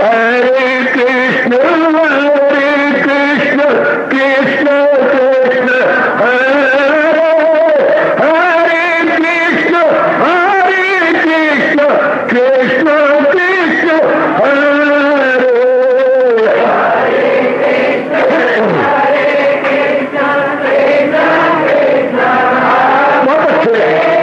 हरे कृष्ण कृष्ण कृष्ण हरे हरे कृष्ण कृष्ण कृष्ण हरे बहुत अच्छे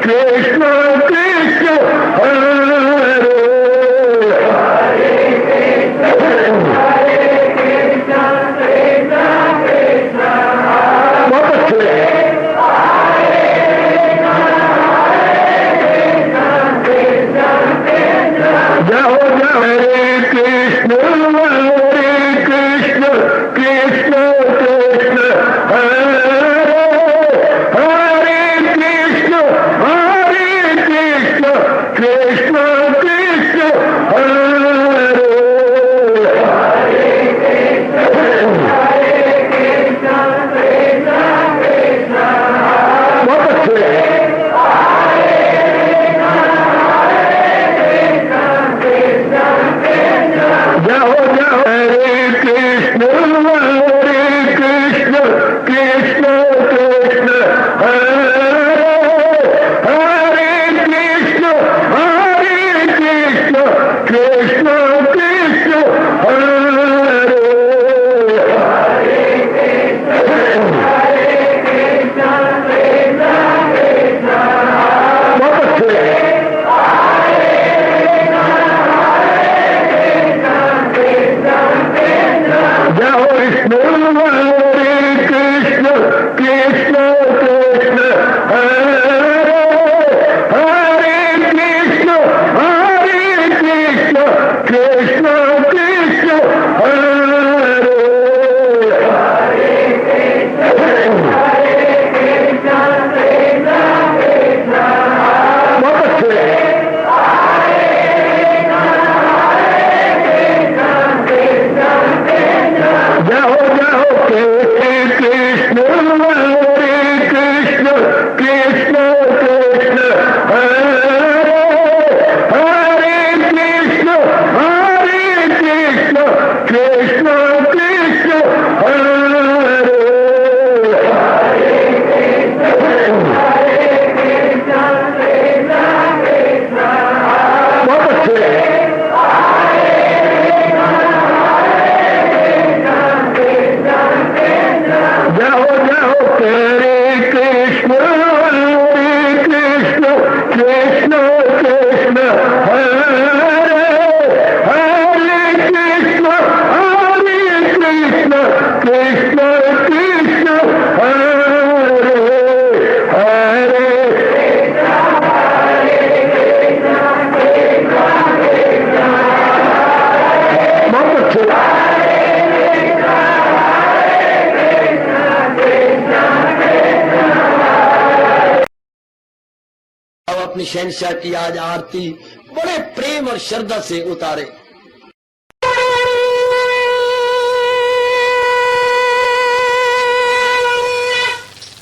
कृष्ण कृष्ण हरे बहुत अच्छे जाओ जाओ हरे कृष्ण कृष्ण कृष्ण हरे हरे कृष्ण कृष्ण कृष्ण हरे बहुत अच्छे जाओ जाओ हरे कृष्ण कृष्ण कृष्ण हरे हरे कृष्ण कृष्ण कृष्ण हरे बहुत अच्छे जाओ विष्णु हरे कृष्ण कृष्ण हरे हरे कृष्ण कृष्ण कृष्ण हरे बहुत अच्छे जाओ जाओ कृष्ण हरे कृष्ण कृष्ण हरे हरे कृष्ण कृष्ण कृष्ण हरे बहुत अच्छे जाओ जाओ हरे कृष्ण कृष्ण हरे हरे कृष्ण कृष्ण कृष्ण हरे हरे बहुत अच्छे अब अपनी शहंशाह की आज आरती बड़े प्रेम और श्रद्धा से उतारे।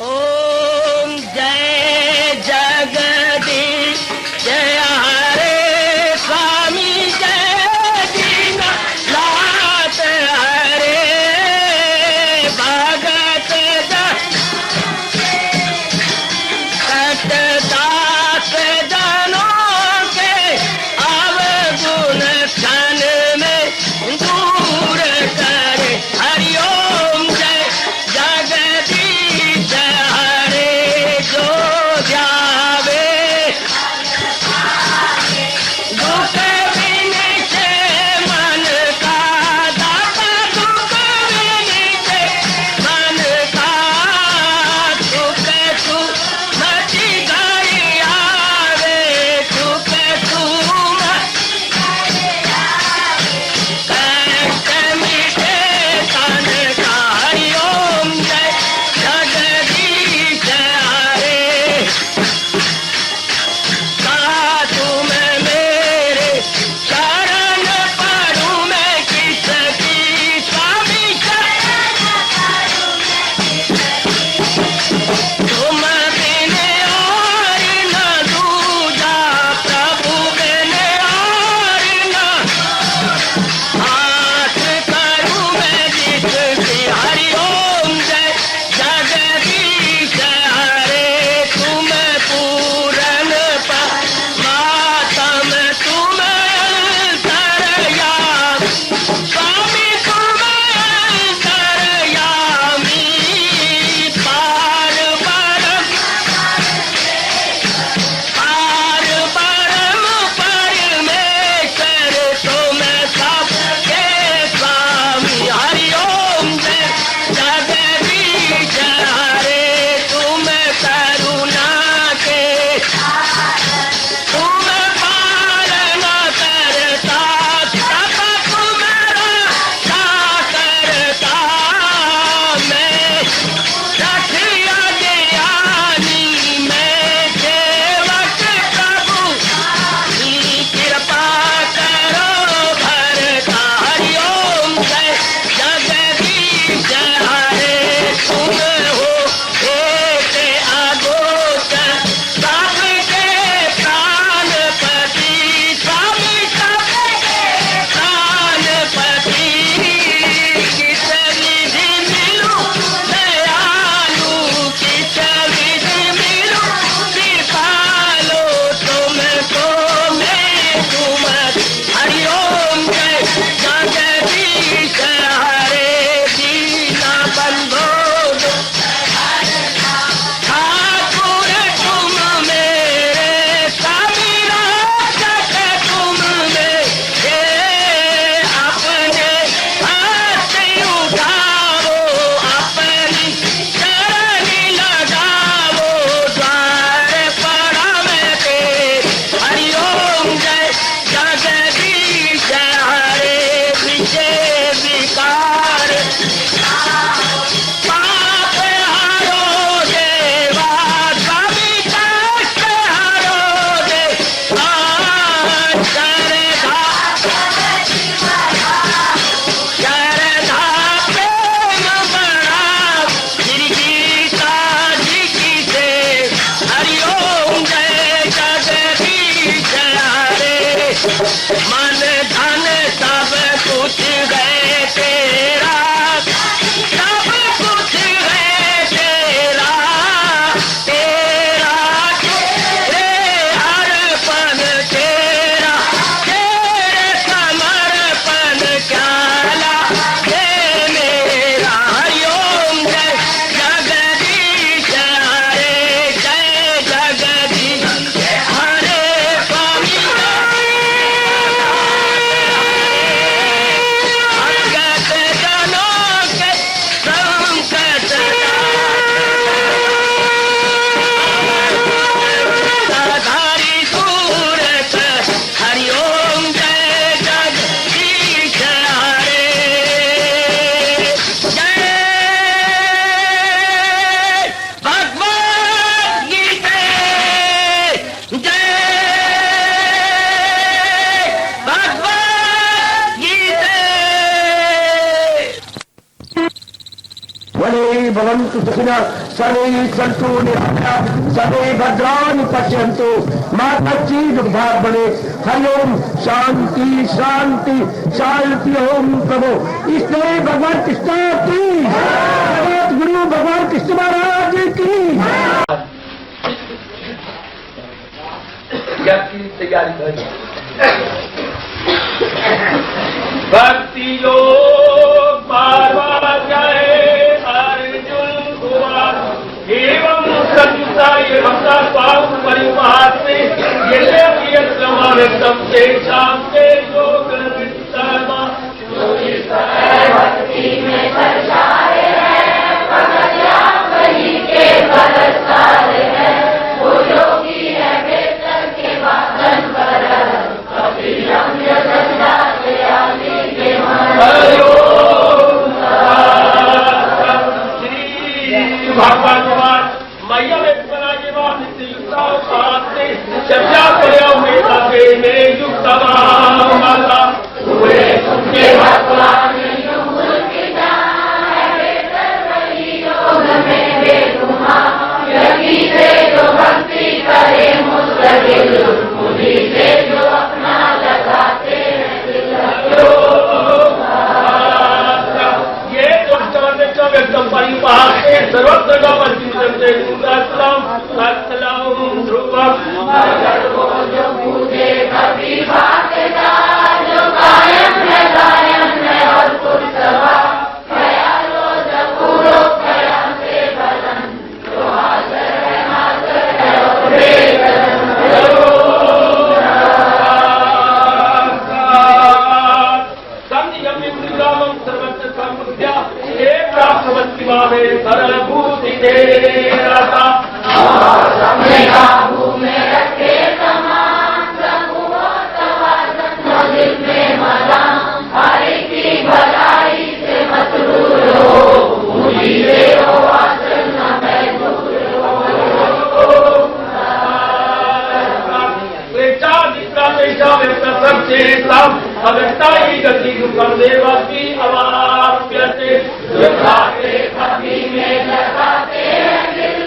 ओम जय जगदीश जय हरे स्वामी जय दीनानाथ हरे भगत दास जनों के अवगुण भवन्तु सुखिनः सर्वे सन्तु निरामयाः सर्वे भद्राणि पश्यन्तु मा कश्चित् दुर्भाग्यं भवेत्। हरि ओम शांति शांति शांति। ओम प्रभु इसलिए भगवान कृष्ण की जगत गुरु भगवान कृष्ण महाराज की तैयारी करें। भक्ति योग बाबा जय अर्जुन कुमार एवं संयुक्ता ये भक्ता स्वाम परिवार से ये समावेशम से शांति योग भक्ति में दर्शाए हैं भगतिया वही के बलसार है वो योगी है बेहतर के वादन पर कभी रम्य दशा से आदि के श्री भगवान मैया में बना के बाद चर्चा करे मेरे युक्त माता पूरे उनके भगवान योग की जान है बेहतर वही योग में बेगुमा यही से जो भक्ति करे मुस्तकिल मुझी से जो अपना लगाते हैं ये व्यक्तम परिवार से सर्वत्र का परिचित जो पूजे कभी भागता जो कायम है और कुर्तवा ख्यालो जबूरो ख्याल से बदन जो हाजर है और सर्वत्र संबुद्ध्या एक राष्ट्रवत्ति भावे सरल भूति दे रहा काबू में रखे तमाम प्रभुओं तवाज़न दिल में मदा हर की भलाई से मसरूर हो मुझी से हो आसन न मैं दूर हो स्वेच्छा निष्ठा पेशा व्यक्ता अव्यक्ता ही गति दुखम देवा की अवाप्यते लगाते कभी में लगाते हैं दिल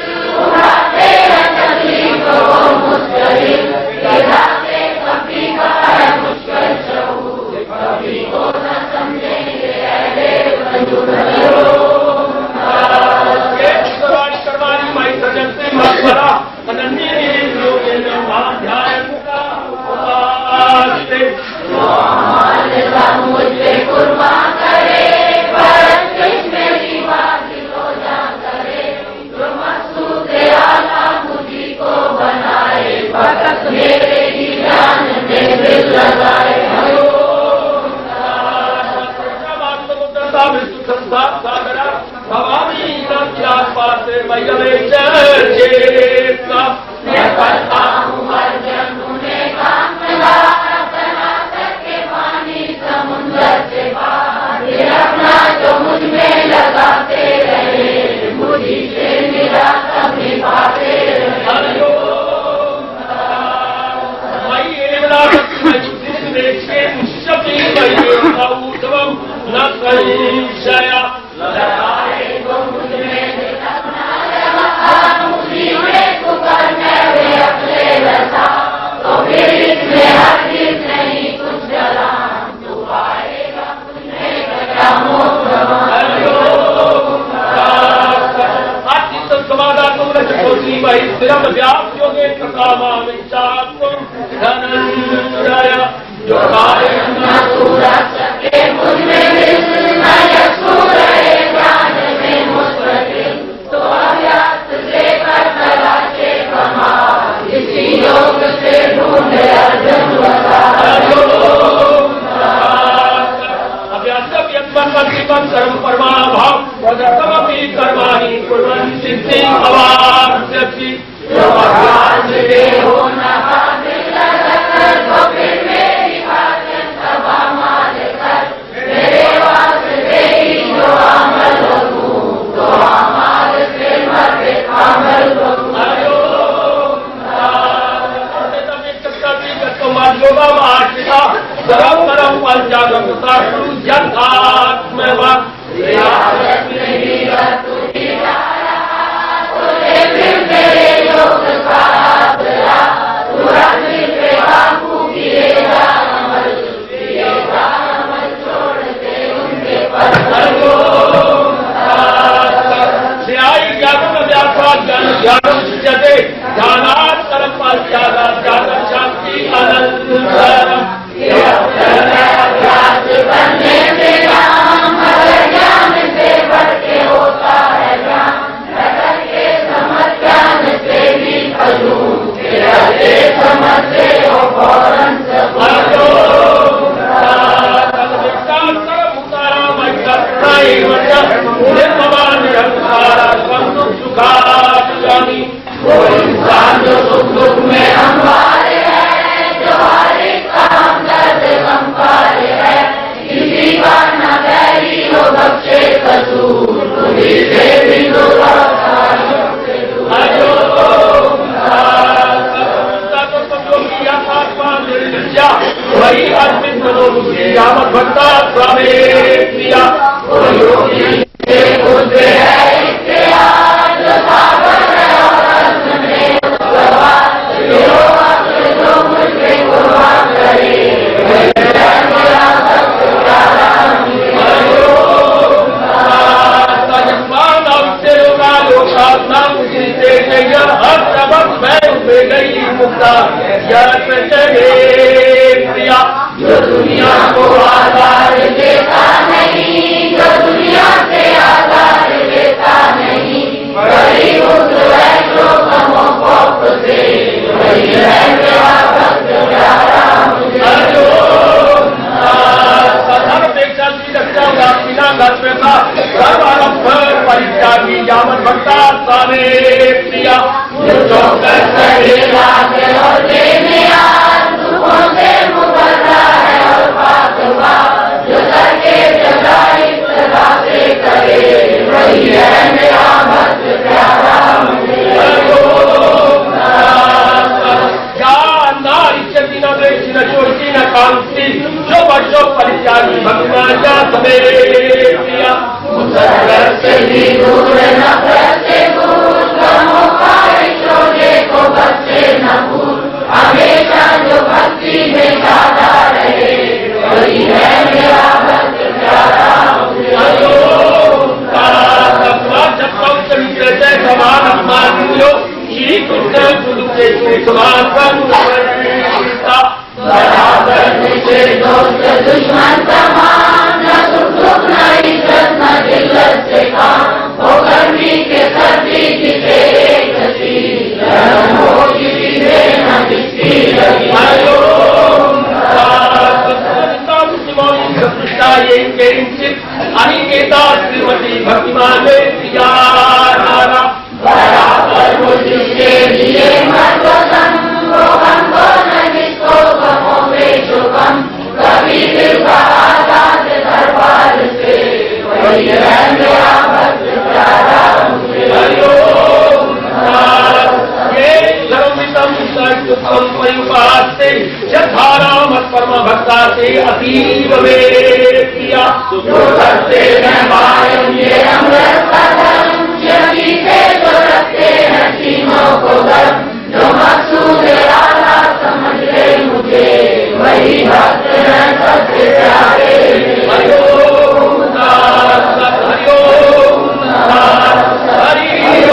उड़ाते हैं तकलीफ को मुस्तकिल गिराते कभी का है मुश्किल शऊर कभी को न समझेंगे अहले वजूद करवानी माई सजन से मरा अनन्य ध्यान का मुझे कुर्बान करे भरत कृष्ण की बात को जान करे जो मकसूद आला मुझी को बनाए भगत मेरे ही जान में दिल लगाए भवानी पास मैं करता हूँ हर जन्म में काम के पानी समुंदर से बाहर अपना जो मुझ में लगाते रहे मुझी से मेरा कभी पाते रहे न संशया लगाए वो मुझ में अपना लगा मुझी में कुकर में वे अपने रसा तो फिर इसमें हरगिज़ नहीं कुछ जला तू पाएगा तुझे धनंजय जो कायम न पूरा सके मुझ में दिल न यसूर रहे जान में मुस्तकिल तो अभ्यास से कर तलाशे कमाल इसी योग से ढूंढे अर्जुन अभ्यास कर्म परमाभाव कर्माणि कुर्वन् सिद्धि अवाप्स्यति जो अभ्यास दे हो न हासिल कर तो फिर मेरी भाषण सभा मान कर मेरे वास्ते ही जो अमल हो तो अमल से मत अमल हो परम पंचागम जन आत्म वही अर्पित मनोबुद्धि यावत भक्ता स्वामी प्रिया जो दुनिया को आधार देता नहीं, जो दुनिया से आधार देता नहीं, वही उस वैष्णो तमोकोप से वही है मेरा भक्त प्यारा मुझे। परित्यागी यावत भक्ता स्वामी प्रिया जो कर सकेगा और देने दुखों से मुकर्रा है और पाक हुआ, जो करके सदा सदा से करे वही है मेरा भक्त प्यारा मुझे। न कांति जो बच्चों परित्यागी भगवान जा प्रिया मुसलर से भी दूर नफरत से दूर, गमों का शोले को बच्चे न भूल, हमेशा जो भक्ति में गाता रहे वही है मेरा भक्त प्यारा मुझे। समान अपमान श्री कृष्ण गुरु के समान बराबर मुझे दोस्त दुश्मन समान, न सुख दुख न इज्जत न जिल्लत से काम, हो गर्मी के सर्दी की तेरे गति, गर्म हो किसी से न किसकी लगी। अनिकेता श्रीमती भक्तिमान प्रिया बराबर मुझके लिए मर्दम, वो हमको न जिसको गमों में शुभम, कभी दिल का आजाद दरबार से वही है मेरा भक्त प्यारा मुझे। परम भक्ता से अतीव में किया जो करते हैं मायम ये अमृत कदम, यही से जो रखते हैं सीनों को गर्म, जो मकसूद आला समझ ले मुझे वही भक्त है सबसे प्यारे। हरिओम हरिओम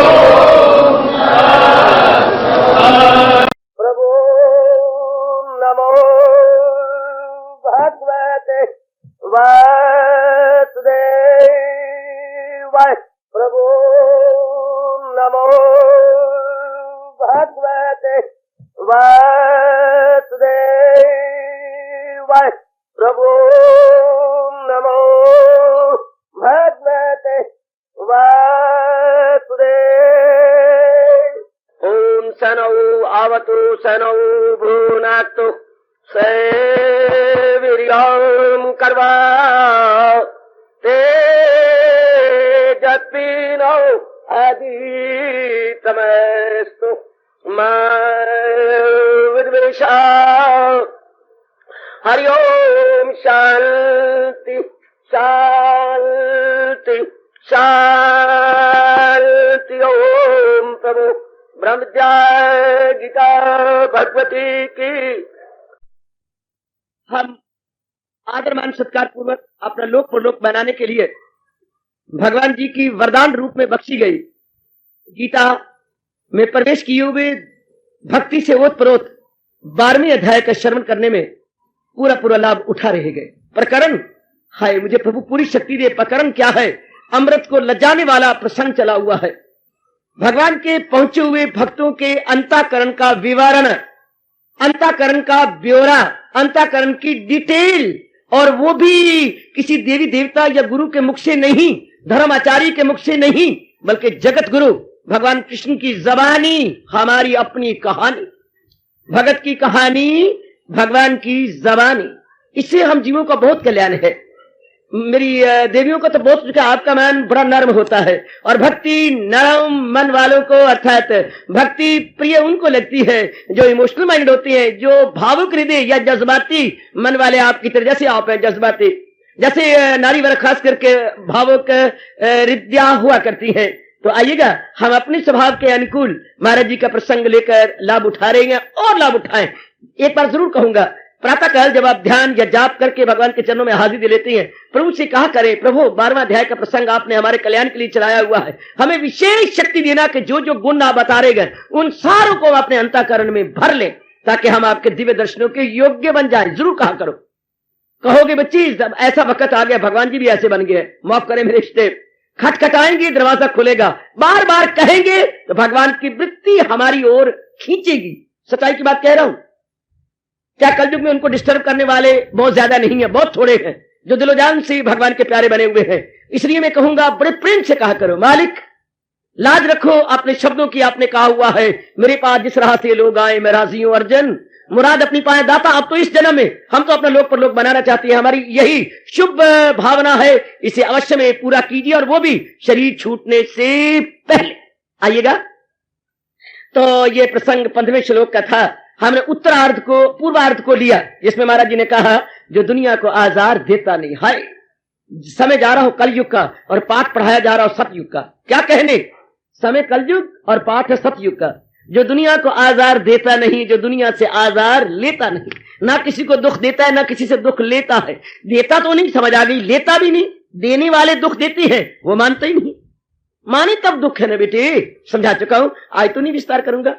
प्रभु नमो भगवते वासुदेवाय। प्रभु नमो भगवते वासुदेवाय। प्रभु नमो भगवते वासुदेव। ओम सनौ आवतु सनौ भ्रूनाक्तु सेवीर्यं कर्वा तेजस्विनो आदितमस्तु मा विद्वेषा। हरि ओम शांति शांति शांति। ओम प्रभु ब्रह्मज्ञा गीता भगवती की। हम आदर मान सत्कार पूर्वक अपना लोक परलोक बनाने के लिए भगवान जी की वरदान रूप में बख्शी गई गीता में प्रवेश किए हुए भक्ति से ओतप्रोत 12वें अध्याय का श्रवण करने में पूरा लाभ उठा रहे गए। प्रकरण हाय मुझे प्रभु पूरी शक्ति दे। प्रकरण क्या है? अमृत को लजाने वाला प्रसंग चला हुआ है। भगवान के पहुंचे हुए भक्तों के अंतःकरण का विवरण, अंतःकरण का ब्यौरा, अंतःकरण की डिटेल, और वो भी किसी देवी देवता या गुरु के मुख से नहीं, धर्माचार्य के मुख से नहीं, बल्कि जगत गुरु भगवान कृष्ण की जबानी, हमारी अपनी कहानी, भगत की कहानी, भगवान की जबानी। इससे हम जीवों का बहुत कल्याण है। मेरी देवियों को तो बहुत चुका, आपका मन बड़ा नर्म होता है और भक्ति नरम मन वालों को अर्थात भक्ति प्रिय उनको लगती है जो इमोशनल माइंड होती है, जो भावुक हृदय या जज्बाती मन वाले आपकी तरह, जैसे आप हैं जज्बाती, जैसे नारी वर्ग खास करके भावुक हृदया हुआ करती है। तो आइएगा हम अपने स्वभाव के अनुकूल महाराज जी का प्रसंग लेकर लाभ उठा रहे हैं और लाभ उठाएं। एक बार जरूर कहूंगा, प्रातःकाल जब आप ध्यान या जाप करके भगवान के चरणों में हाजिर दे लेते हैं, प्रभु से कहा करें, प्रभु 12वां अध्याय का प्रसंग आपने हमारे कल्याण के लिए चलाया हुआ है, हमें विशेष शक्ति देना कि जो जो गुण आप बता रहे गए उन सारों को अपने अंतःकरण में भर लें ताकि हम आपके दिव्य दर्शनों के योग्य बन जाए। जरूर कहा करो। कहोगे बच्ची ऐसा वक्त आ गया, भगवान जी भी ऐसे बन गए, माफ करें मेरे रिश्ते, खटखटाएंगे दरवाजा खुलेगा, बार बार कहेंगे तो भगवान की वृत्ति हमारी ओर खींचेगी। सच्चाई की बात कह रहा हूं। क्या कलयुग में उनको डिस्टर्ब करने वाले बहुत ज्यादा नहीं है, बहुत थोड़े हैं जो दिलो जान से भगवान के प्यारे बने हुए हैं। इसलिए मैं कहूंगा बड़े प्रेम से कहा करो, मालिक लाज रखो अपने शब्दों की। आपने कहा हुआ है, मेरे पास जिस राह से लोग आए मैं राजी हूं अर्जुन, मुराद अपनी पाए दाता। अब तो इस जन्म में हम तो अपना लोक पर लोग बनाना चाहते हैं, हमारी यही शुभ भावना है, इसे अवश्य में पूरा कीजिए और वो भी शरीर छूटने से पहले। आइएगा तो ये प्रसंग 15वें श्लोक का था। हमने उत्तरार्ध को पूर्वार्ध को लिया जिसमें महाराज जी ने कहा जो दुनिया को आजार देता नहीं। हाय समय जा रहा हो कलयुग का और पाठ पढ़ाया जा रहा हो सतयुग का। क्या कहने, समय कलयुग और पाठ है सतयुग का। जो दुनिया को आजार देता नहीं, जो दुनिया से आजार लेता नहीं, ना किसी को दुख देता है ना किसी से दुख लेता है। देता तो नहीं, समझ आ गई, लेता भी नहीं। देने वाले दुख देते हैं वो मानते ही नहीं, माने तब दुख है ना बेटे, समझा चुका हूं, आज तो नहीं विस्तार करूंगा।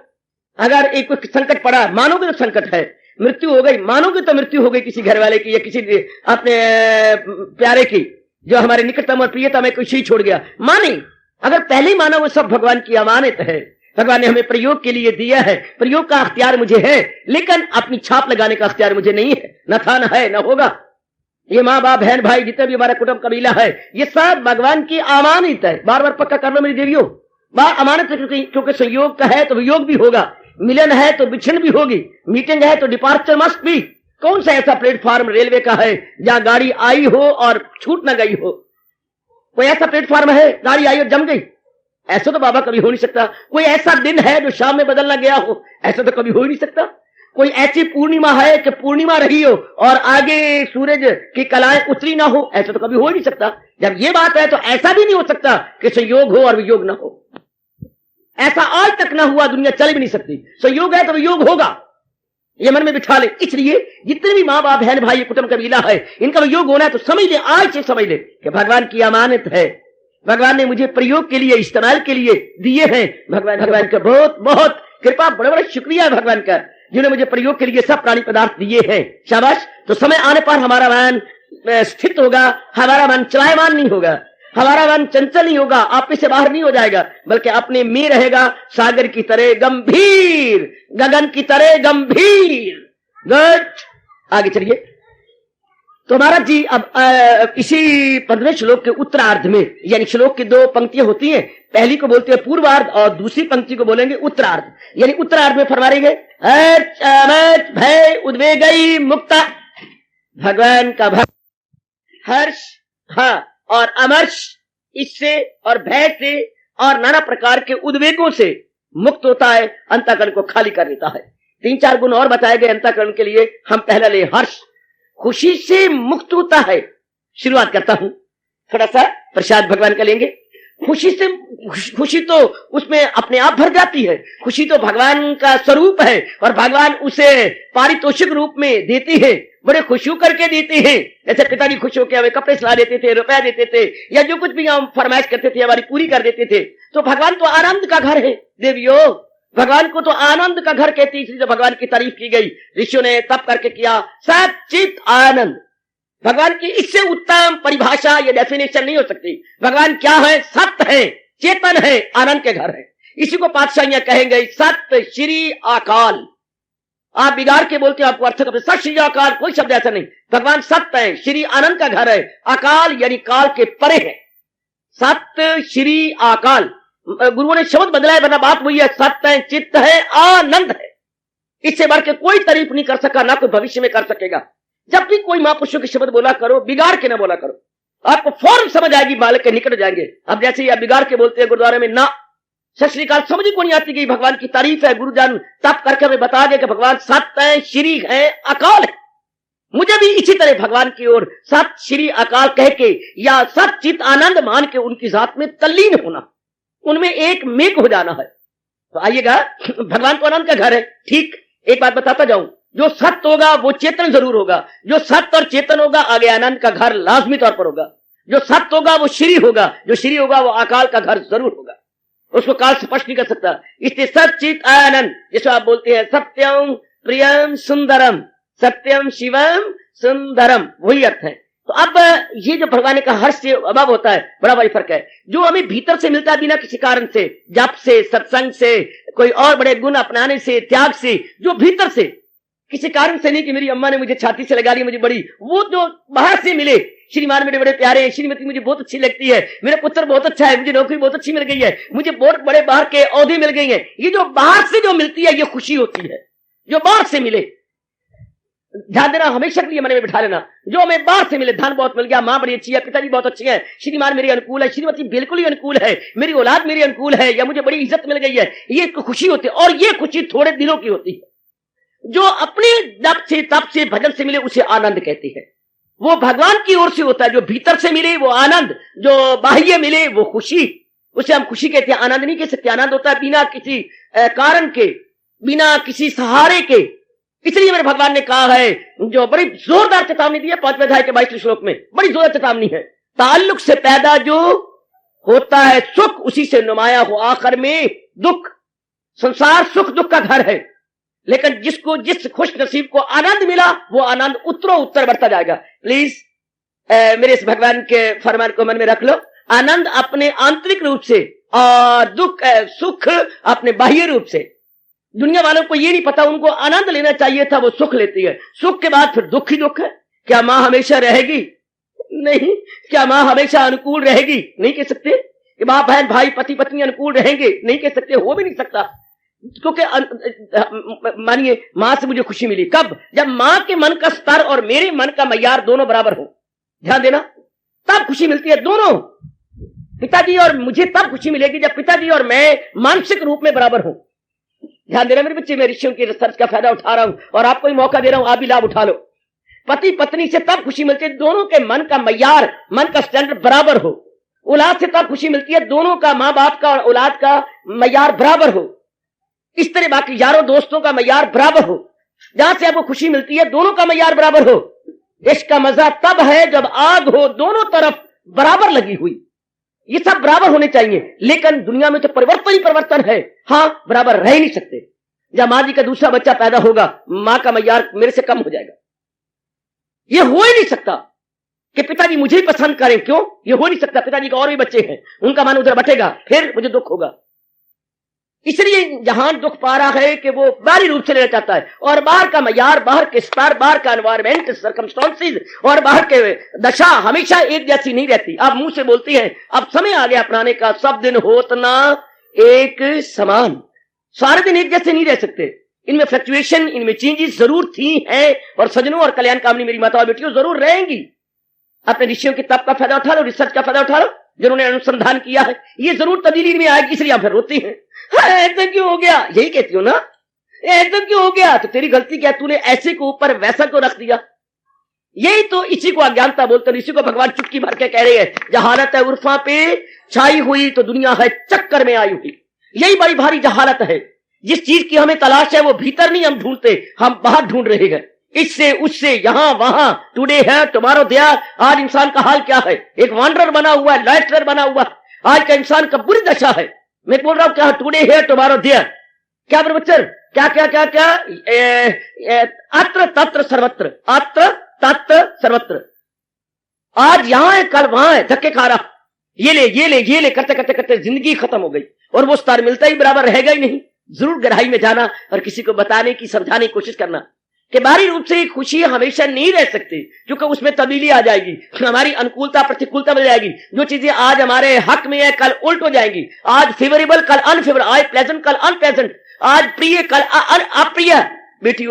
अगर एक कोई संकट पड़ा मानोगे तो संकट है, मृत्यु हो गई मानोगे तो मृत्यु हो गई किसी घर वाले की या किसी अपने प्यारे की, जो हमारे निकटतम और प्रियतम में कुछ ही छोड़ गया, माने। अगर पहले ही माना वो सब भगवान की अमानत है, भगवान ने हमें प्रयोग के लिए दिया है, प्रयोग का अख्तियार मुझे है लेकिन अपनी छाप लगाने का अख्तियार मुझे नहीं है, न था न है न होगा। ये माँ बाप बहन भाई जितने भी हमारा कुटुंब कबीला है ये सब भगवान की अमानत है। बार बार पक्का कर लो मेरी देवियों, बार अमानत है क्योंकि संयोग का है तो वियोग भी होगा, मिलन है तो विछन भी होगी, मीटिंग है तो डिपार्चर मस्ट भी। कौन सा ऐसा प्लेटफॉर्म रेलवे का है जहां गाड़ी आई हो और छूट ना गई हो? कोई ऐसा प्लेटफॉर्म है गाड़ी आई और जम गई? ऐसा तो बाबा कभी हो नहीं सकता। कोई ऐसा दिन है जो शाम में बदलना गया हो? ऐसा तो कभी हो ही नहीं सकता। कोई ऐसी पूर्णिमा है कि पूर्णिमा रही हो और आगे सूरज की कलाएं उतरी ना हो? ऐसा तो कभी हो ही नहीं सकता। जब ये बात है तो ऐसा भी नहीं हो सकता कि संयोग हो और वियोग ना हो। ऐसा आज तक ना हुआ, दुनिया चल भी नहीं सकती। संयोग है तो वियोग होगा, ये मन में बिठा ले। इसलिए जितने भी माँ बाप बहन भाई कुटुंब कबीला है इनका वियोग होना है तो समझ ले, आज से समझ ले कि भगवान की अमानत है, भगवान ने मुझे प्रयोग के लिए इस्तेमाल के लिए दिए हैं। भगवान का बहुत बहुत कृपा, बड़ा बड़ा शुक्रिया है भगवान का जिन्होंने मुझे प्रयोग के लिए सब प्राणी पदार्थ दिए हैं। शाबाश। तो समय आने पर हमारा मन स्थित होगा, हमारा मन चलायमान नहीं होगा, हमारा मन चंचल नहीं होगा, आप से बाहर नहीं हो जाएगा, बल्कि अपने में रहेगा, सागर की तरह गंभीर, गगन की तरह गंभीर। गुड, आगे चलिए। तो महाराज जी अब इसी 15वें श्लोक के उत्तरार्ध में, यानी श्लोक की 2 पंक्तियां होती हैं, पहली को बोलते हैं पूर्वार्ध और दूसरी पंक्ति को बोलेंगे उत्तरार्ध। यानी उत्तरार्ध में फरमा रहे भय उद्वेगई मुक्ता, भगवान का भक्त हर्ष हाँ और अमर्ष इससे और भय से और नाना प्रकार के उद्वेगों से मुक्त होता है, अंतःकरण को खाली कर देता है। 3-4 गुण और बताए गए अंतःकरण के लिए। हम पहला ले हर्ष, खुशी से मुक्त होता है। शुरुआत करता हूं, थोड़ा सा प्रसाद भगवान का लेंगे। खुशी से, खुशी तो उसमें अपने आप भर जाती है। खुशी तो भगवान का स्वरूप है और भगवान उसे पारितोषिक रूप में देते हैं, बड़े खुश होकर के देते हैं। जैसे पिताजी खुश होकर हमें कपड़े सिला देते थे, रुपया देते थे, या जो कुछ भी हम फरमाइश करते थे हमारी पूरी कर देते थे। तो भगवान तो आनंद का घर है देवियों, भगवान को तो आनंद का घर कहते, इसलिए तो भगवान की तारीफ की गई, ऋषियों ने तप करके किया, सच्चित आनंद। भगवान की इससे उत्तम परिभाषा या डेफिनेशन नहीं हो सकती। भगवान क्या है? सत्य है, चेतन है, आनंद के घर है। इसी को पातशाहियां कहेंगे सत्य श्री अकाल। आप बिगाड़ के बोलते हो, आपको अर्थ कब सत श्री अकाल, कोई शब्द ऐसा नहीं। भगवान सत्य है, श्री आनंद का घर है, अकाल यानी काल के परे है। सत्य श्री अकाल, गुरुओं ने शब्द बदला है वरना बात वही है, सत्य है, चित्त है, आनंद है। इससे बढ़ के कोई तारीफ नहीं कर सका, ना कोई भविष्य में कर सकेगा। जब भी कोई महापुरुषों के शब्द बोला करो, बिगाड़ के ना बोला करो। आपको फौरन समझ आएगी, मालिक के निकट जाएंगे। अब जैसे ही आप बिगाड़ के बोलते हैं गुरुद्वारे में ना, सत श्री अकाल समझ को नहीं आती कि भगवान की तारीफ है। गुरुजन तप करके हमें बता दे कि भगवान सत है, श्री है, अकाल है। मुझे भी इसी तरह भगवान की ओर सत श्री अकाल कह के या सत चित आनंद मान के उनकी जात में तल्लीन होना, उनमें एक मेक हो जाना है। तो आइएगा, भगवान तो आनंद का घर है, ठीक। एक बात बताता जाऊं, जो सत्य होगा वो चेतन जरूर होगा। जो सत्य और चेतन होगा आगे आनंद का घर लाजमी तौर पर होगा। जो सत्य होगा वो श्री होगा, जो श्री होगा वो अकाल का घर जरूर होगा। उसको काल स्पष्ट नहीं कर सकता। इसलिए सच्चित आनंद, जिसको आप बोलते हैं सत्यम प्रियम सुंदरम, सत्यम शिवम सुंदरम, वही अर्थ है। तो अब ये जो भगवान का हर्ष से अभाव होता है, बड़ा बड़ी फर्क है। जो हमें भीतर से मिलता है बिना किसी कारण से, जप से, सत्संग से, कोई और बड़े गुण अपनाने से, त्याग से, जो भीतर से किसी कारण से नहीं कि मेरी अम्मा ने मुझे छाती से लगा ली मुझे बड़ी, वो जो बाहर से मिले, श्रीमान मेरे बड़े प्यारे, श्रीमती मुझे बहुत अच्छी लगती है, मेरा पुत्र बहुत अच्छा है, मुझे नौकरी बहुत अच्छी मिल गई है, मुझे बहुत बड़े बाहर के औहदे मिल गई है, ये जो बाहर से जो मिलती है ये खुशी होती है। जो बाहर से मिले, ध्यान देना, हमेशा के लिए मन में बिठा लेना, जो हमें बाहर से मिले, धन बहुत मिल गया, माँ बड़ी अच्छी है, पिताजी बहुत अच्छे हैं, श्रीमान मेरे अनुकूल है, श्रीमती बिल्कुल ही अनुकूल है, मेरी औलाद मेरे अनुकूल है, या मुझे बड़ी इज्जत मिल गई है, ये खुशी होती है। और ये खुशी थोड़े दिनों की होती है। जो अपने जप से, तप से, भजन से मिले उसे आनंद कहते हैं। वो भगवान की ओर से होता है। जो भीतर से मिले वो आनंद, जो बाह्य मिले वो खुशी, उसे हम खुशी कहते हैं, आनंद नहीं कह सकते। आनंद होता है बिना किसी कारण के, बिना किसी सहारे के। इसलिए मेरे भगवान ने कहा है, जो बड़ी जोरदार चेतावनी दी है 5वें अध्याय के 22वें श्लोक में, बड़ी जोरदार चेतावनी है। ताल्लुक से पैदा जो होता है सुख, उसी से नुमाया हो आखिर में दुख। संसार सुख दुख का घर है, लेकिन जिसको जिस खुश नसीब को आनंद मिला वो आनंद उत्तरों उत्तर बढ़ता जाएगा। प्लीज मेरे इस भगवान के फरमान को मन में रख लो। आनंद अपने आंतरिक रूप से और दुख सुख अपने बाह्य रूप से। दुनिया वालों को ये नहीं पता, उनको आनंद लेना चाहिए था, वो सुख लेती है। सुख के बाद फिर दुख ही दुख है। क्या मां हमेशा रहेगी? नहीं। क्या मां हमेशा अनुकूल रहेगी? नहीं कह सकते। कि बाप बहन भाई पति पत्नी अनुकूल रहेंगे? नहीं कह सकते, हो भी नहीं सकता। क्योंकि मानिए मां से मुझे खुशी मिली, कब? जब मां के मन का स्तर और मेरे मन का मयार दोनों बराबर हो। ध्यान देना, तब खुशी मिलती है। दोनों, पिताजी और मुझे तब खुशी मिलेगी जब पिताजी और मैं मानसिक रूप में बराबर हूं। ध्यान देना मेरे बच्चे, मैं ऋषियों की रिसर्च का फायदा उठा रहा हूं और आपको ही मौका दे रहा हूं, आप भी लाभ उठा लो। पति पत्नी से तब खुशी मिलती है दोनों के मन का मयार, मन का स्टैंडर्ड बराबर हो। औलाद से तब खुशी मिलती है दोनों का, मां बाप का और औलाद का मयार बराबर हो। इस तरह बाकी यारों दोस्तों का मयार बराबर हो। जहां से आपको खुशी मिलती है दोनों का मयार बराबर हो। इसका मजा तब है जब आग हो दोनों तरफ बराबर लगी हुई। ये सब बराबर होने चाहिए, लेकिन दुनिया में तो परिवर्तन ही परिवर्तन है। हाँ, बराबर रह ही नहीं सकते। जब मां जी का दूसरा बच्चा पैदा होगा, मां का मयार मेरे से कम हो जाएगा। ये हो ही नहीं सकता कि पिताजी मुझे ही पसंद करें। क्यों? ये हो नहीं सकता। पिताजी के और भी बच्चे हैं, उनका मन उधर बटेगा, फिर मुझे दुख होगा। इसलिए जहां दुख पा रहा है कि वो बाहरी रूप से लेना चाहता है, और बाहर का मयार, बाहर के स्तर, बाहर का एनवायरमेंट, सर्कमस्टांसेस और बाहर के दशा हमेशा एक जैसी नहीं रहती। आप मुंह से बोलती हैं, अब समय आ गया अपनाने का, सब दिन होत ना एक समान। सारे दिन एक जैसे नहीं रह सकते। इनमें फ्लक्चुएशन, इनमें चेंजेस जरूर थी हैं, और सजनों और कल्याण कामनी मेरी माता और बेटियों जरूर रहेंगी। अपने ऋषियों की तप का फायदा उठा लो, रिसर्च का फायदा उठा लो, जिन्होंने अनुसंधान किया है। ये जरूर तब्दीली में आएगी, इसलिए आप फिर रोती हैं, ऐसा क्यों हो गया? यही कहती हो ना, ऐसा क्यों हो गया? तो तेरी गलती क्या, तूने ऐसे को ऊपर वैसा को रख दिया। यही तो, इसी को अज्ञानता बोलते हैं। इसी को भगवान चुटकी भर के कह रहे हैं, जहालत है उर्फा पे छाई हुई तो दुनिया है चक्कर में आई हुई। यही बड़ी भारी जहालत है। जिस चीज की हमें तलाश है वो भीतर नहीं हम ढूंढते, हम बाहर ढूंढ रहे हैं। इससे उससे, यहां वहां, टुडे है टुमारो देयर। आज इंसान का हाल क्या है? एक वांडरर बना हुआ है, लॉयस्टर बना हुआ। आज का इंसान का बुरी दशा है। मैं बोल रहा हूं क्या, टुडे है टुमारो देयर। क्या मेरे बच्चे, क्या क्या क्या क्या, अत्र तत्र सर्वत्र, अत्र तत्र सर्वत्र। आज यहां है, कल वहां है, धक्के खा रहा, ये ले ये ले ये ले करते करते करते जिंदगी खत्म हो गई, और वो स्तर मिलता ही बराबर रहेगा ही नहीं। जरूर गहराई में जाना और किसी को बताने की, समझाने की कोशिश करना कि बाहरी रूप से खुशी हमेशा नहीं रह सकती, क्योंकि उसमें तब्दीली आ जाएगी, हमारी अनुकूलता प्रतिकूलता मिल जाएगी। जो चीजें आज हमारे हक में है कल उल्ट हो जाएंगी। आज फेवरेबल कल अनफेवरेबल, आज प्लेजेंट कल अनप्लेजेंट, आज प्रिय कल अप्रिय। बेटी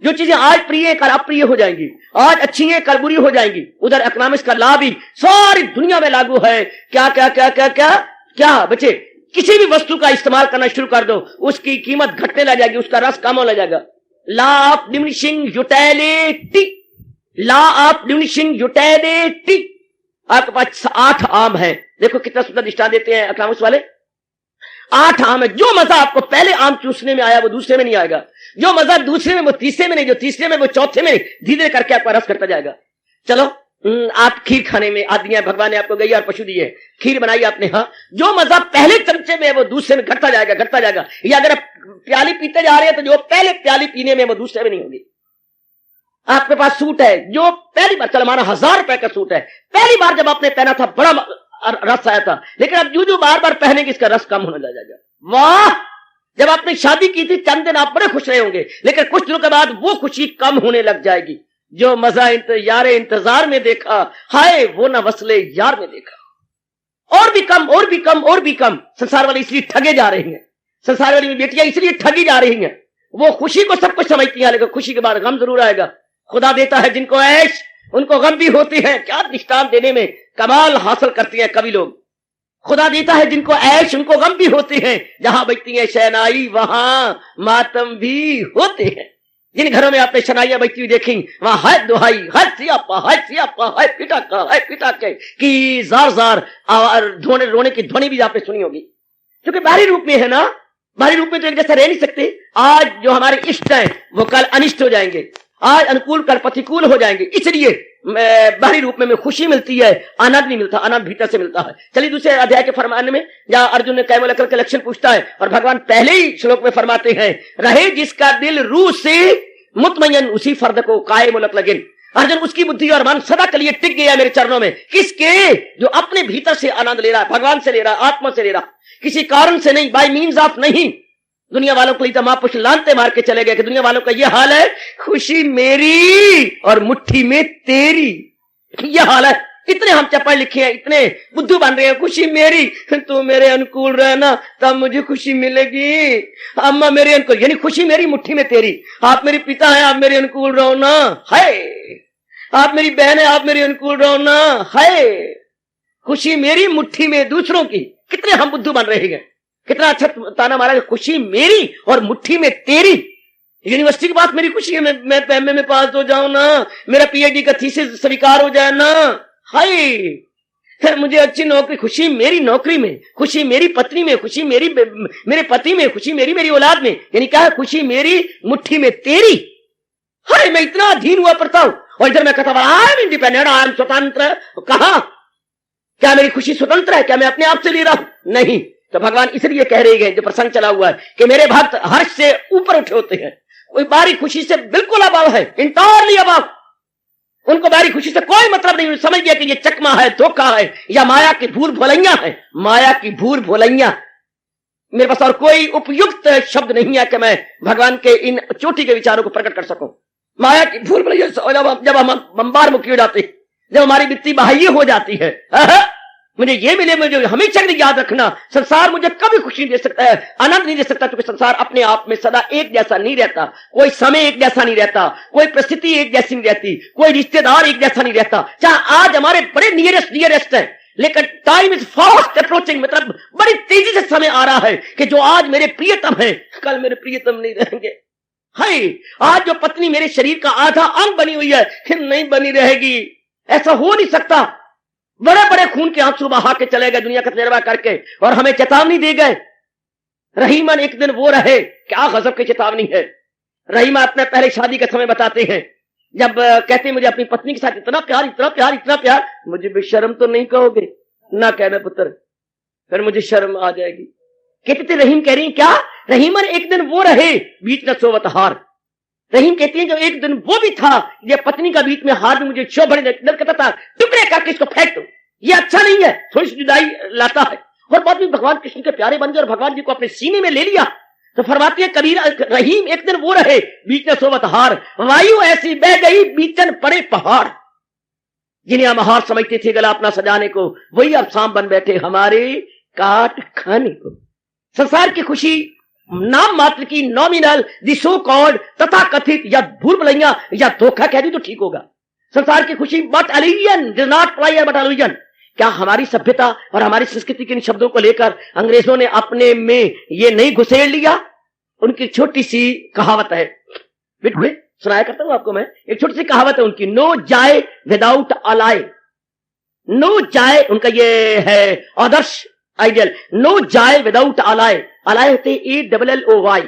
जो चीजें आज प्रिय हैं कल अप्रिय हो जाएंगी, आज अच्छी हैं कल बुरी हो जाएंगी। उधर इकोनॉमिक्स का लॉ भी सारी दुनिया में लागू है। क्या क्या क्या क्या क्या क्या बच्चे, किसी भी वस्तु का इस्तेमाल करना शुरू कर दो, उसकी कीमत घटने लग जाएगी, उसका रस कम होने लगेगा। Law of diminishing utility, law of diminishing utility. आपके पास 8 आम है, देखो कितना सुंदर दृष्टांत देते हैं इकोनॉमिक्स वाले। 8 आम है, जो मजा आपको पहले आम चूसने में आया वो दूसरे में नहीं आएगा, जो मजा दूसरे में वो तीसरे में नहीं, जो तीसरे में वो चौथे में, धीरे करके आपका रस करता जाएगा। चलो आप खीर खाने में आदि हैं, भगवान ने आपको गैया और पशु दिए, खीर बनाई आपने, हाँ, जो मजा पहले चमचे में है वो दूसरे में घटता जाएगा घटता जाएगा। या अगर आप प्याली पीते जा रहे हैं तो जो पहले प्याली पीने में वो दूसरे में नहीं होगी। आपके पास सूट है, जो पहली बार, चलो हमारा 1000 रुपए का सूट है, पहली बार जब आपने पहना था बड़ा रस आया था, लेकिन अब जो बार बार पहनेंगे इसका रस कम होने लग जाएगा। वाह, जब आपने शादी की थी चंद दिन आप बड़े खुश रहे होंगे, लेकिन कुछ दिनों के बाद वो खुशी कम होने लग जाएगी। जो मजा यार इंतजार में देखा, हाय वो न वसले यार में देखा। और भी कम और भी कम और भी कम। संसार वाले इसलिए ठगे जा रही हैं, संसार वाली बेटियां इसलिए ठगी जा रही हैं। वो खुशी को सब कुछ समझती हैं, लेकिन खुशी के बाद गम जरूर आएगा। खुदा देता है जिनको ऐश, उनको गम भी होती है। क्या दृष्टांत देने में कमाल हासिल करती है कवि लोग। खुदा देता है जिनको ऐश, उनको गम भी होती है। जहां बजती है शहनाई वहां मातम भी होते हैं। जिन घरों में आपने शहनाइयां बजती हुई देखी, वहां है दुहाई, है सियापा, है पिटाके की जार जार रोने की ध्वनि भी आपने सुनी होगी। क्योंकि बाहरी रूप में है ना, बाहरी रूप में तो एक जैसा रह नहीं सकते। आज जो हमारे इष्ट हैं वो कल अनिष्ट हो जाएंगे, आज अनुकूल कल प्रतिकूल हो जाएंगे। इसलिए बाहरी रूप में खुशी मिलती है, आनंद नहीं मिलता, आनंद भीतर से मिलता है। चलिए दूसरे अध्याय के फरमान में, जहां अर्जुन ने कैमल अकल के लक्षण पूछता है और भगवान पहले ही श्लोक में फरमाते हैं, रहे जिसका दिल रूह से मुतमयन उसी फर्द को काये मुलक लगे। अर्जुन उसकी बुद्धि और मन सदा के लिए टिक गया मेरे चरणों में। किसके? जो अपने भीतर से आनंद ले रहा है, भगवान से ले रहा है, आत्मा से ले रहा, किसी कारण से नहीं, बाय मीन्स ऑफ नहीं। दुनिया वालों को तो महापुरुष लानते मार के चले गए कि दुनिया वालों का यह हाल है, खुशी मेरी और मुट्ठी में तेरी, यह हाल है। इतने हम चप्पल लिखे हैं, इतने बुद्धू बन रहे हैं, खुशी मेरी, तू मेरे अनुकूल रहना तब मुझे खुशी मिलेगी। अम्मा मेरे अनुकूल, यानी खुशी मेरी मुट्ठी में तेरी। आप मेरे पिता हैं, आप मेरे अनुकूल रहो ना, है। आप मेरी बहन है, आप मेरे अनुकूल रहो ना, है। खुशी मेरी मुट्ठी में दूसरों की। कितने हम बुद्धू बन रहे हैं। कितना अच्छा ताना मारा, खुशी मेरी और मुट्ठी में तेरी। यूनिवर्सिटी के बाद मेरी खुशी है, मैं एमए में पास हो जाऊं ना, मेरा पीएचडी का थीसिस स्वीकार हो जाए ना, हाय मुझे अच्छी नौकरी, खुशी मेरी नौकरी में, खुशी मेरी पत्नी में, खुशी मेरी मेरे पति में, खुशी मेरी औलाद में। यानी क्या है? खुशी मेरी मुट्ठी में तेरी। हाय मैं इतना अधीन हुआ पड़ता हूं, और इधर मैं कहता I am independent, I am स्वतंत्र। कहा? क्या मेरी खुशी स्वतंत्र है? क्या मैं अपने आप से ले रहा हूं? नहीं। तो भगवान इसलिए कह रहे हैं, जो प्रसंग चला हुआ है कि मेरे भक्त हर्ष से ऊपर उठे होते हैं, कोई बारी खुशी से बिल्कुल अभाव है, इंटरली अभाव। उनको बारी खुशी से कोई मतलब नहीं। समझ गया कि ये चकमा है, धोखा है, या माया की भूल भोलैया है, माया की भूल भोलैया। मेरे पास और कोई उपयुक्त शब्द नहीं है कि मैं भगवान के इन चोटी के विचारों को प्रकट कर सकूं। माया की भूल भोलैया जब हम बंबार मुखी हो जाते, जब हमारी वित्तीय बाह्य हो जाती है, मुझे ये मिले, मुझे हमेशा याद रखना, संसार मुझे कभी खुशी नहीं दे सकता है, आनंद नहीं दे सकता, क्योंकि संसार अपने आप में सदा एक जैसा नहीं रहता। कोई समय एक जैसा नहीं रहता, कोई परिस्थिति एक जैसी नहीं रहती, कोई रिश्तेदार एक जैसा नहीं रहता। चाहे आज हमारे बड़े नियरेस्ट है, लेकिन टाइम इज फास्ट अप्रोचिंग, मतलब बड़ी तेजी से समय आ रहा है कि जो आज मेरे प्रियतम है कल मेरे प्रियतम नहीं रहेंगे। हाय आज जो पत्नी मेरे शरीर का आधा अंग बनी हुई है, फिर नहीं बनी रहेगी। ऐसा हो नहीं सकता। बड़े बड़े खून के आंसू बहा के चले गए दुनिया का तजर्बा करके, और हमें चेतावनी दी गए, रहीमन एक दिन वो रहे। क्या गजब की चेतावनी है। रहीमा अपने पहले शादी का समय बताते हैं, जब कहते हैं मुझे अपनी पत्नी के साथ इतना प्यार इतना प्यार इतना प्यार, मुझे बेशर्म तो नहीं कहोगे ना कहना पुत्र, फिर मुझे शर्म आ जाएगी। कहते थे रहीम कह रही क्या? रहीमन एक दिन वो रहे बीच न सोवत हार। रहीम कहती है जो एक दिन वो भी था, ये पत्नी का बीच में हार भी मुझे शोभने दिल कहता था टुकड़े करके इसको फेंक दो, ये अच्छा नहीं है, थोड़ी सी जुदाई लाता है। और बाद में भगवान कृष्ण के प्यारे बन गए और भगवान जी को अपने सीने में ले लिया। तो फरमाती है कबीर रहीम एक दिन वो रहे बीच में सोवत हार, वायु ऐसी बह गई बीचन पड़े पहाड़। जिन्हें हम हार समझते थे गला अपना सजाने को, वही अब शाम बन बैठे हमारे काट खाने को। संसार की खुशी नाम मात्र की नॉमिनल दिसो कॉल्ड तथा कथित या भूल भुलैया या धोखा कह दी तो ठीक होगा। संसार की खुशी but alien does not ply but alien. क्या हमारी सभ्यता और हमारी संस्कृति के इन शब्दों को लेकर अंग्रेजों ने अपने में ये नहीं घुसेड़ लिया? उनकी छोटी सी कहावत है, बिल्कुल सुनाया करता हूं आपको मैं, एक छोटी सी कहावत है उनकी, नो जाए विदाउट अलाय। नो जाए उनका ये है आदर्श आइडियल, नो जाए विदाउट अलाय। अलाय होते ALLOY,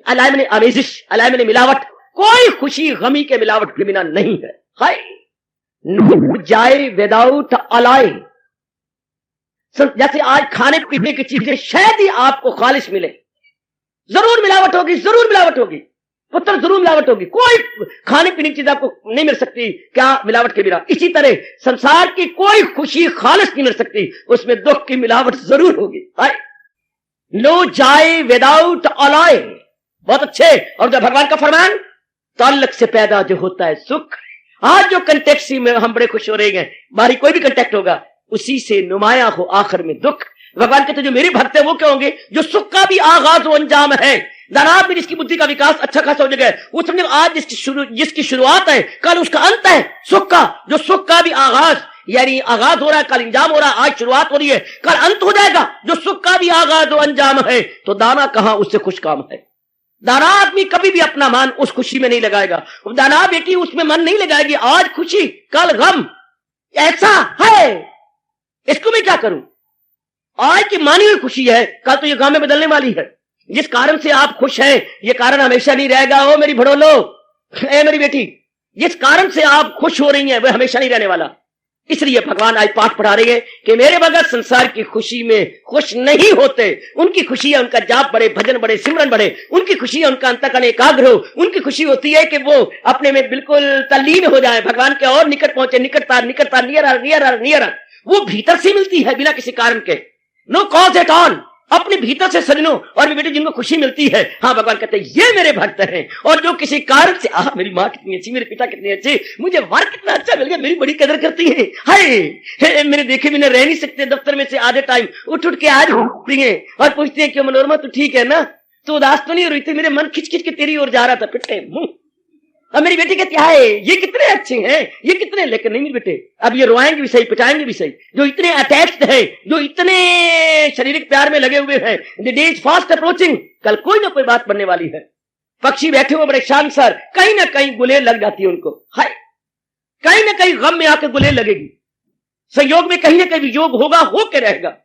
अलाय मैंने अमेजिश, अलाय मैंने मिलावट। कोई खुशी गमी के मिलावट के बिना नहीं है। हाय, नो जाए विदाउट अलाय। जैसे आज खाने पीने की चीजें शायद ही आपको खालिश मिले, जरूर मिलावट होगी, जरूर मिलावट होगी, पुत्र जरूर मिलावट होगी। कोई खाने पीने की चीज आपको नहीं मिल सकती क्या मिलावट के बिना। इसी तरह संसार की कोई खुशी खालिश नहीं मिल सकती, उसमें दुख की मिलावट जरूर होगी। नो जाए विदाउट अलॉय, बहुत अच्छे। और जब भगवान का फरमान, ताल्लुक से पैदा जो होता है सुख। आज जो कंटेक्ट में हम बड़े खुश हो रहे हैं, बाहरी कोई भी कंटेक्ट होगा उसी से नुमाया हो आखिर में दुख। भगवान कहते जो मेरे भक्त है वो क्या होंगे? जो सुख का भी आगाज और अंजाम है, दानाब में जिसकी बुद्धि का विकास अच्छा खासा हो जाएगा, वो समझे आज जिसकी शुरुआत है कल उसका अंत है सुख का। जो सुख का भी आगाज, यानी आगाज हो रहा है, कल अंजाम हो रहा है, आज शुरुआत हो रही है, कल अंत हो जाएगा। जो सुख का भी आगाज और अंजाम है, तो दाना कहां उससे खुश काम है। दाना आदमी कभी भी अपना मन उस खुशी में नहीं लगाएगा, दाना बेटी उसमें मन नहीं लगाएगी। आज खुशी कल गम, ऐसा है, इसको मैं क्या करूं? आज की मानी हुई खुशी है, कल तो ये गांव में बदलने वाली है। जिस कारण से आप खुश हैं, ये कारण हमेशा नहीं रहेगा। ओ मेरी भड़ोलो, ए मेरी बेटी, जिस कारण से आप खुश हो रही हैं वह हमेशा नहीं रहने वाला। इसलिए भगवान आज पाठ पढ़ा रहे हैं कि मेरे बगैर संसार की खुशी में खुश नहीं होते। उनकी खुशी है उनका जाप बढ़े, भजन बढ़े, सिमरन बढ़े। उनकी खुशी है उनका अंतःकरण एकाग्र हो। उनकी खुशी होती है कि वो अपने में बिल्कुल तल्लीन हो जाए, भगवान के और निकट पहुंचे, निकटता निकटता, नियर नियर नियर। वो भीतर से मिलती है बिना किसी कारण के, नो कॉज एट ऑल, अपने भीतर से सजनों। और भी बेटे जिनको खुशी मिलती है, हाँ भगवान कहते हैं ये मेरे भक्त हैं। और जो किसी कारण से, मेरी माँ कितनी अच्छी, मेरे पिता कितने अच्छे, मुझे वर कितना अच्छा मिल गया, मेरी बड़ी कदर करती है। हाय, मेरे देखे बिना रह नहीं सकते, दफ्तर में से आधे टाइम उठ उठ के आज उठती है और पूछती है क्यों मनोरमा तू ठीक है ना, तू उदास तो नहीं हो रही थी? मेरे मन खिंच खिंच के तेरी ओर जा रहा था, पिटे मुंह। अब मेरी बेटी कहती है ये कितने अच्छे हैं, ये कितने, लेकिन नहीं मेरे बेटे, अब ये रोएंगे भी सही, पिटाएंगे भी सही। जो इतने अटैच्ड है, जो इतने शारीरिक प्यार में लगे हुए हैं, the day is fast approaching, कल कोई ना कोई बात बनने वाली है। पक्षी बैठे हुए बड़े शांत सर, कहीं ना कहीं गुलेल लग जाती है उनको। हाय, कहीं ना कहीं गम में आकर गुलेल लगेगी, संयोग में कहीं ना कहीं वियोग होगा, होके रहेगा।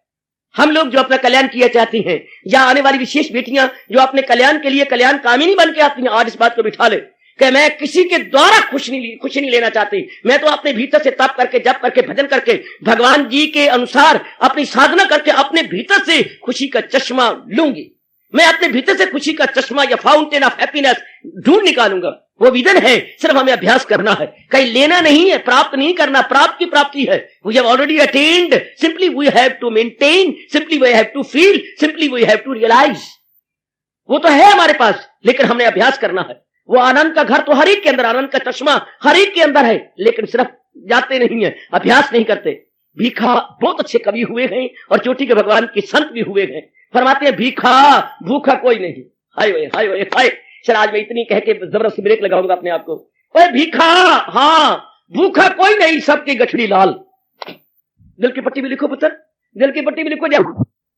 हम लोग जो अपना कल्याण किया चाहती हैं, या आने वाली विशेष बेटियां जो अपने कल्याण के लिए कल्याण कामिनी बन के आती हैं, आज इस बात को बिठा ले कि मैं किसी के द्वारा खुशी नहीं लेना चाहती। मैं तो अपने भीतर से तप करके, जप करके, भजन करके, भगवान जी के अनुसार अपनी साधना करके अपने भीतर से खुशी का चश्मा लूंगी। मैं अपने भीतर से खुशी का चश्मा या फाउंटेन ऑफ हैप्पीनेस ढूंढ निकालूंगा। वो विजन है, सिर्फ हमें अभ्यास करना है, कहीं लेना नहीं है, प्राप्त नहीं करना। प्राप्त की प्राप्ति है, we have already attend, simply we have to maintain, simply we have to feel, simply we have to realise. वो तो है हमारे पास, लेकिन हमने अभ्यास करना है। वो आनंद का घर तो हर एक के अंदर, आनंद का चश्मा हर एक के अंदर है, लेकिन सिर्फ जाते नहीं है, अभ्यास नहीं करते। भीखा बहुत अच्छे कवि हुए हैं और चोटी के भगवान के संत भी हुए हैं, फरमाते हैं भीखा भूखा कोई नहीं। हाय वे हाय वे हाय। चल आज मैं इतनी कह के जबरदस्त ब्रेक लगाऊंगा अपने आप को। ओए भीखा, हाँ भूखा कोई नहीं, सबकी गठड़ी लाल। दिल की पट्टी भी लिखो पुत्र, दिल की पट्टी भी लिखो जा।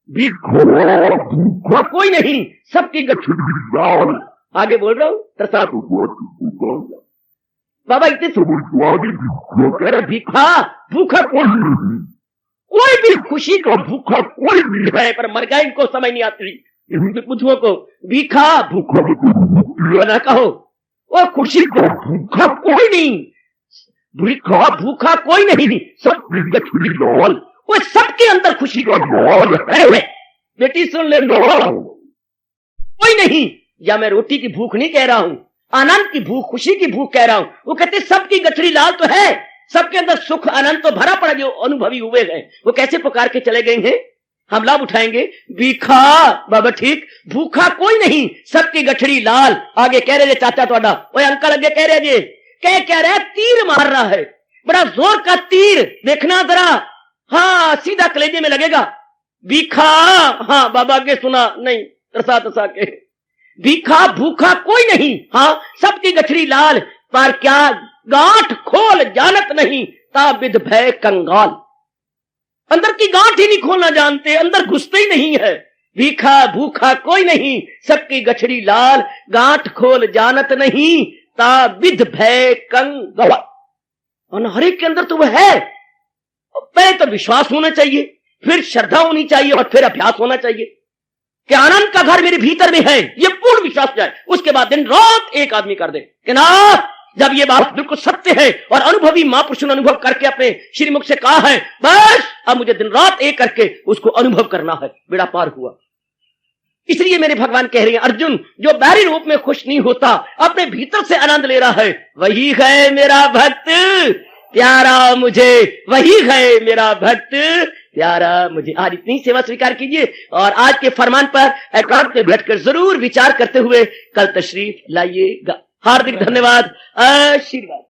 भूखा कोई नहीं, सबकी गठड़ी लाल। आगे बोल रहा हूं बाबा, इतने कह रहे भीखा भूखा कोई भी खुशी को भूखा कोई भी है, पर मर गया इनको समझ नहीं आती बुद्धुओं को। भीखा भूखा ना कहो, वो खुशी को भूखा कोई नहीं, भीखा भूखा कोई नहीं, सब वो सबके अंदर खुशी का है। बेटी सुन ले, कोई नहीं, या मैं रोटी की भूख नहीं कह रहा हूं, आनंद की भूख, खुशी की भूख कह रहा हूं। वो कहते सबकी गठड़ी लाल तो है, सबके अंदर सुख आनंद तो भरा पड़ा, जो अनुभवी हुए हैं वो कैसे पुकार के चले गए हैं, हम लाभ उठाएंगे। भीखा बाबा ठीक, भूखा कोई नहीं, सबकी गठड़ी लाल। आगे कह रहे चाचा तोड़ा, वो अंकल अगे कह रहे जे कह रहे तीर मार रहा है, बड़ा जोर का तीर, देखना जरा, हाँ सीधा कलेजे में लगेगा। भीखा, हाँ बाबा आगे सुना नहीं, तरसा तरसा के। भीखा भूखा कोई नहीं, हाँ सबकी गठरी लाल, पर क्या गांठ खोल जानत नहीं, ताबिद भय कंगाल। अंदर की गांठ ही नहीं खोलना जानते, अंदर घुसते ही नहीं है। भीखा भूखा कोई नहीं, सबकी गठरी लाल, गांठ खोल जानत नहीं, ताबिद भय कंगाल। और हर एक के अंदर तो वह है। पहले तो विश्वास होना चाहिए, फिर श्रद्धा होनी चाहिए, और फिर अभ्यास होना चाहिए कि आनंद का घर मेरे भीतर में है, ये पूर्ण विश्वास जाए। उसके बाद दिन रात एक आदमी कर दे कि ना, जब ये बात बिल्कुल सत्य है और अनुभवी महापुरुषों ने अनुभव करके अपने श्रीमुख से कहा है, बस अब मुझे दिन रात एक करके उसको अनुभव करना है, बेड़ा पार हुआ। इसलिए मेरे भगवान कह रहे हैं, अर्जुन जो बाहरी रूप में खुश नहीं होता, अपने भीतर से आनंद ले रहा है, वही है मेरा भक्त प्यारा मुझे, वही है मेरा भक्त प्यारा मुझे। आज इतनी सेवा स्वीकार कीजिए और आज के फरमान पर एकांत में बैठकर जरूर विचार करते हुए कल तशरीफ लाइएगा। हार्दिक धन्यवाद, आशीर्वाद।